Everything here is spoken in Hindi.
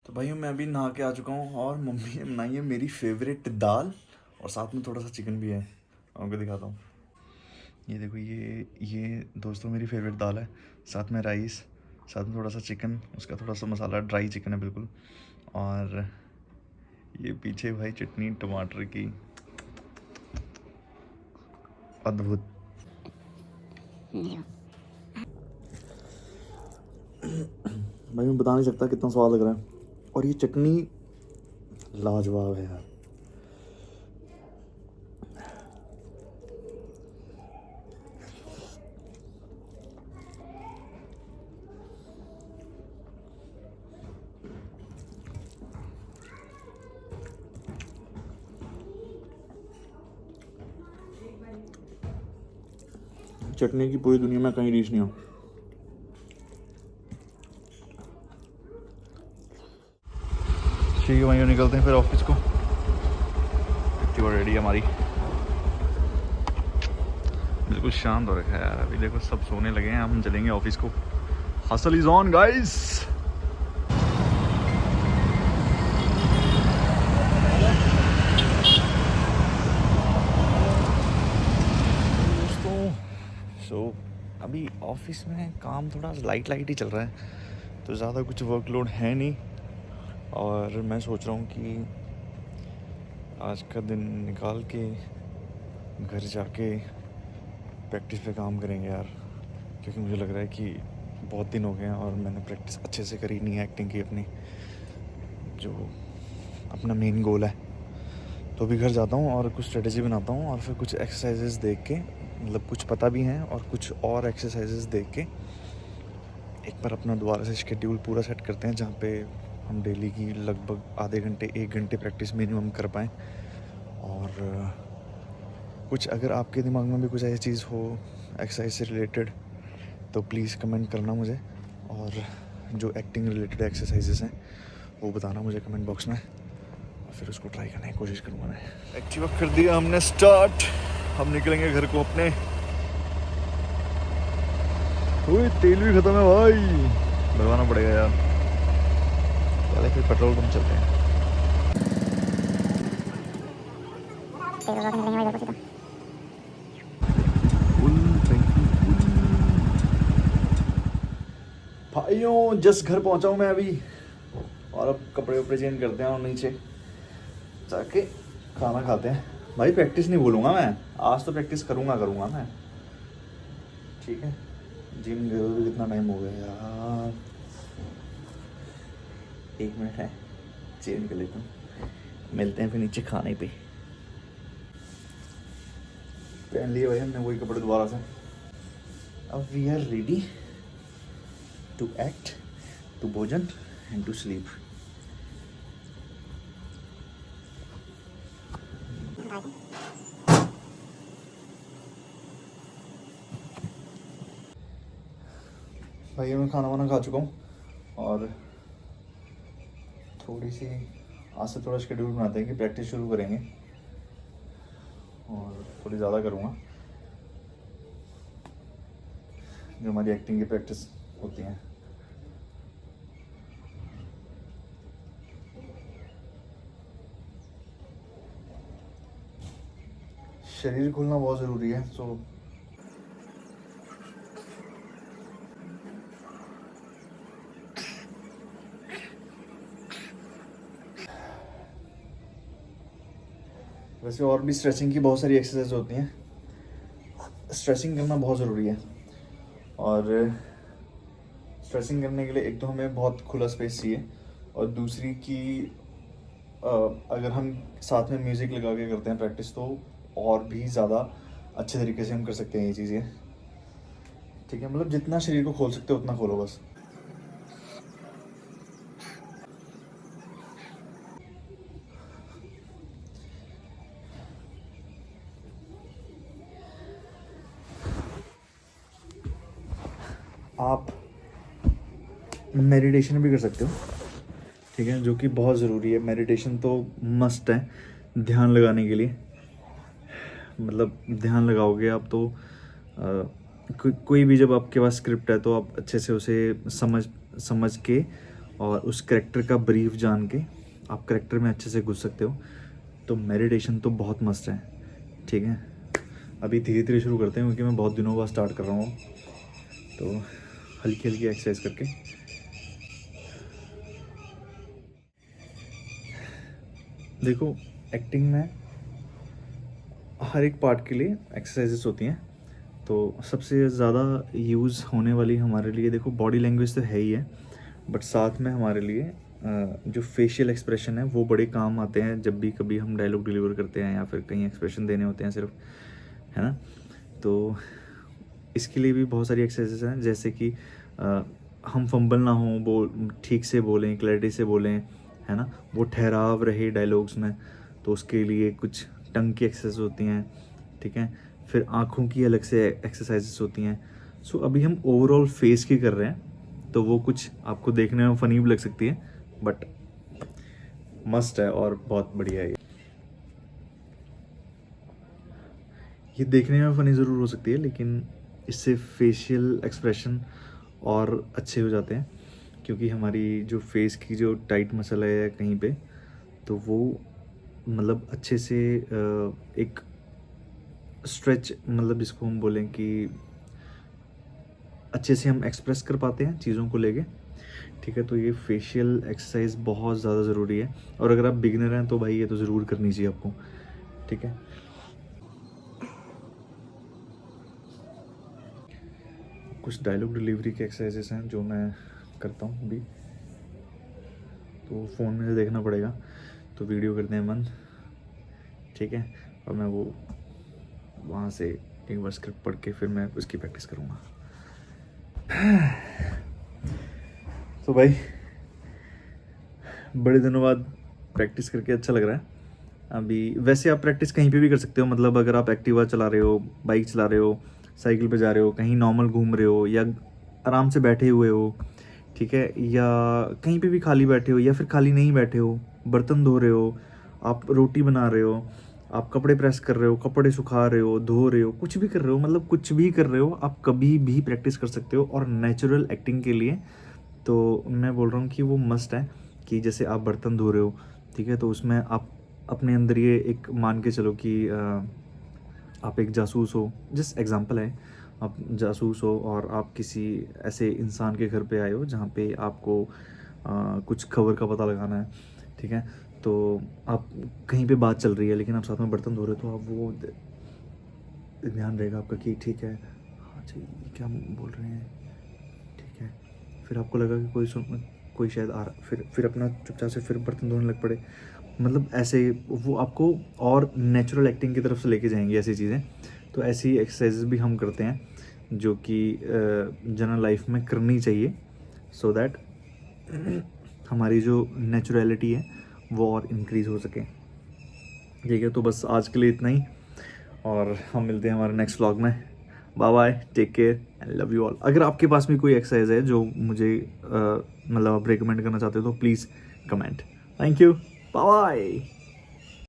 तो भाई मैं अभी नहा के आ चुका हूँ और मम्मी ने बनाई है मेरी फेवरेट दाल और साथ में थोड़ा सा चिकन भी है। आपको दिखाता हूँ। ये देखो, ये दोस्तों मेरी फेवरेट दाल है, साथ में राइस, साथ में थोड़ा सा चिकन, उसका थोड़ा सा मसाला, ड्राई चिकन है बिल्कुल। और ये पीछे भाई चटनी टमाटर की, अद्भुत। भाई मैं बता नहीं सकता कितना स्वाद लग रहा है, और ये चटनी लाजवाब है यार। चटनी की पूरी दुनिया में कहीं रीच नहीं हो। ठीक है भाई, निकलते हैं फिर ऑफिस को। एक्टिवा रेडी है हमारी। बिल्कुल शांत हो रखा है यार। अभी देखो सब सोने लगे हैं, हम चलेंगे ऑफिस को। Hustle is on guys. दोस्तों अभी ऑफिस में काम थोड़ा लाइट ही चल रहा है, तो ज़्यादा कुछ वर्कलोड है नहीं। और मैं सोच रहा हूँ कि आज का दिन निकाल के घर जाके प्रैक्टिस पे काम करेंगे यार, क्योंकि मुझे लग रहा है कि बहुत दिन हो गए हैं और मैंने प्रैक्टिस अच्छे से करी नहीं है एक्टिंग की अपनी, जो अपना मेन गोल है। तो अभी घर जाता हूँ और कुछ स्ट्रेटजी बनाता हूँ और फिर कुछ एक्सरसाइजेस देख के, मतलब कुछ पता भी हैं और कुछ और एक्सरसाइजेस देख के एक बार अपना दोबारा से शेड्यूल पूरा सेट करते हैं, जहाँ पे हम डेली की लगभग आधे घंटे 1 घंटे प्रैक्टिस मिनिमम कर पाएँ। और कुछ अगर आपके दिमाग में भी कुछ ऐसी चीज़ हो एक्सरसाइज से रिलेटेड, तो प्लीज़ कमेंट करना मुझे, और जो एक्टिंग रिलेटेड एक्सरसाइजेस हैं वो बताना मुझे कमेंट बॉक्स में, और फिर उसको ट्राई करने की कोशिश करूँगा मैं। एक्टिवा कर दिया हमने स्टार्ट, हम निकलेंगे घर को अपने। ओए तेल भी ख़त्म है भाई, भरवाना पड़ेगा यार। पहले फिर पेट्रोल पंप चलते हैं। भाइयों जस्ट घर पहुंचा हूँ मैं अभी, और अब कपड़े वपड़े चेंज करते हैं और नीचे जाके खाना खाते हैं। भाई प्रैक्टिस नहीं भूलूंगा मैं, आज तो प्रैक्टिस करूँगा मैं। ठीक है, जिम गए हुए कितना टाइम हो गया यार। 1 मिनट है, चेंज कर लेता हूँ, मिलते हैं फिर नीचे खाने पे। पहन लिए भाई हमने वही कपड़े दोबारा से। अब we are ready to act, to भोजन एंड टू स्लीप। भाई मैं खाना वाना खा चुका हूँ, और थोड़ी सी आज से थोड़ा शेड्यूल बनाते हैं कि प्रैक्टिस शुरू करेंगे, और थोड़ी ज़्यादा करूँगा जो हमारी एक्टिंग की प्रैक्टिस होती हैं। शरीर खुलना बहुत ज़रूरी है। सो वैसे और भी स्ट्रेचिंग की बहुत सारी एक्सरसाइज होती हैं, स्ट्रेचिंग करना बहुत ज़रूरी है। और स्ट्रेचिंग करने के लिए एक तो हमें बहुत खुला स्पेस चाहिए, और दूसरी कि अगर हम साथ में म्यूज़िक लगा के करते हैं प्रैक्टिस, तो और भी ज़्यादा अच्छे तरीके से हम कर सकते हैं ये चीज़ें। ठीक है, मतलब जितना शरीर को खोल सकते हो उतना खोलो बस। आप मेडिटेशन भी कर सकते हो, ठीक है, जो कि बहुत ज़रूरी है। मेडिटेशन तो मस्ट है ध्यान लगाने के लिए। मतलब ध्यान लगाओगे आप तो कोई भी जब आपके पास स्क्रिप्ट है तो आप अच्छे से उसे समझ समझ के और उस करेक्टर का ब्रीफ जान के आप करेक्टर में अच्छे से घुस सकते हो। तो मेडिटेशन तो बहुत मस्त है, ठीक है। अभी धीरे धीरे शुरू करते हैं क्योंकि मैं बहुत दिनों बाद स्टार्ट कर रहा हूँ, तो हल्की हल्की एक्सरसाइज करके। देखो, एक्टिंग में हर एक पार्ट के लिए एक्सरसाइजेस होती हैं। तो सबसे ज़्यादा यूज़ होने वाली हमारे लिए, देखो बॉडी लैंग्वेज तो है ही है, बट साथ में हमारे लिए जो फेशियल एक्सप्रेशन है वो बड़े काम आते हैं जब भी कभी हम डायलॉग डिलीवर करते हैं या फिर कहीं एक्सप्रेशन देने होते हैं सिर्फ, है ना। तो इसके लिए भी बहुत सारी एक्सरसाइजेस हैं, जैसे कि हम फंबल ना हो, बोल ठीक से बोलें, क्लैरिटी से बोलें, है ना, वो ठहराव रहे डायलॉग्स में। तो उसके लिए कुछ टंग की एक्सरसाइज होती हैं, ठीक है। फिर आँखों की अलग से एक्सरसाइजेस होती हैं। सो अभी हम ओवरऑल फेस की कर रहे हैं, तो वो कुछ आपको देखने में फ़नी भी लग सकती है, बट मस्ट है और बहुत बढ़िया है ये देखने में फ़नी ज़रूर हो सकती है, लेकिन इससे फेशियल एक्सप्रेशन और अच्छे हो जाते हैं, क्योंकि हमारी जो फेस की जो टाइट मसल है कहीं पे, तो वो मतलब अच्छे से एक स्ट्रेच, मतलब जिसको हम बोलें कि अच्छे से हम एक्सप्रेस कर पाते हैं चीज़ों को लेके, ठीक है। तो ये फेशियल एक्सरसाइज बहुत ज़्यादा ज़रूरी है, और अगर आप बिगिनर हैं तो भाई ये तो ज़रूर करनी चाहिए आपको, ठीक है। कुछ डायलॉग डिलीवरी के एक्सरसाइजेस हैं जो मैं करता हूँ अभी, तो फ़ोन में से देखना पड़ेगा, तो वीडियो करते हैं बंद, ठीक है। और मैं वो वहाँ से एक बार स्क्रिप्ट पढ़ के फिर मैं उसकी प्रैक्टिस करूँगा। तो भाई बड़े दिनों बाद प्रैक्टिस करके अच्छा लग रहा है। अभी वैसे आप प्रैक्टिस कहीं पे भी कर सकते हो, मतलब अगर आप एक्टिवा चला रहे हो, बाइक चला रहे हो, साइकिल पे जा रहे हो, कहीं नॉर्मल घूम रहे हो, या आराम से बैठे हुए हो, ठीक है, या कहीं पे भी खाली बैठे हो, या फिर खाली नहीं बैठे हो, बर्तन धो रहे हो, आप रोटी बना रहे हो, आप कपड़े प्रेस कर रहे हो, कपड़े सुखा रहे हो, धो रहे हो, कुछ भी कर रहे हो, मतलब कुछ भी कर रहे हो, आप कभी भी प्रैक्टिस कर सकते हो। और नेचुरल एक्टिंग के लिए तो मैं बोल रहा हूँ कि वो मस्ट है, कि जैसे आप बर्तन धो रहे हो, ठीक है, तो उसमें आप अपने अंदर ये एक मान के चलो कि आप एक जासूस हो, जिस एग्जांपल है, आप जासूस हो और आप किसी ऐसे इंसान के घर पे आए हो जहाँ पे आपको कुछ खबर का पता लगाना है, ठीक है। तो आप कहीं पे बात चल रही है लेकिन आप साथ में बर्तन धो रहे हो, तो आप वो ध्यान रहेगा आपका कि ठीक है, हाँ जी क्या बोल रहे हैं, ठीक है। फिर आपको लगा कि कोई शायद आ रहा, फिर अपना चुपचाप से फिर बर्तन धोने लग पड़े, मतलब ऐसे वो आपको और नेचुरल एक्टिंग की तरफ से लेके जाएंगी ऐसी चीज़ें। तो ऐसी एक्सरसाइजेज भी हम करते हैं जो कि जनरल लाइफ में करनी चाहिए, सो दैट हमारी जो नेचुरलिटी है वो और इंक्रीज़ हो सके, ठीक है। तो बस आज के लिए इतना ही, और हम मिलते हैं हमारे नेक्स्ट व्लॉग में। Bye bye, take care and love you all. अगर आपके पास भी कोई एक्सरसाइज है जो मुझे मतलब आप रिकमेंड करना चाहते हो तो please comment. Thank you, bye bye.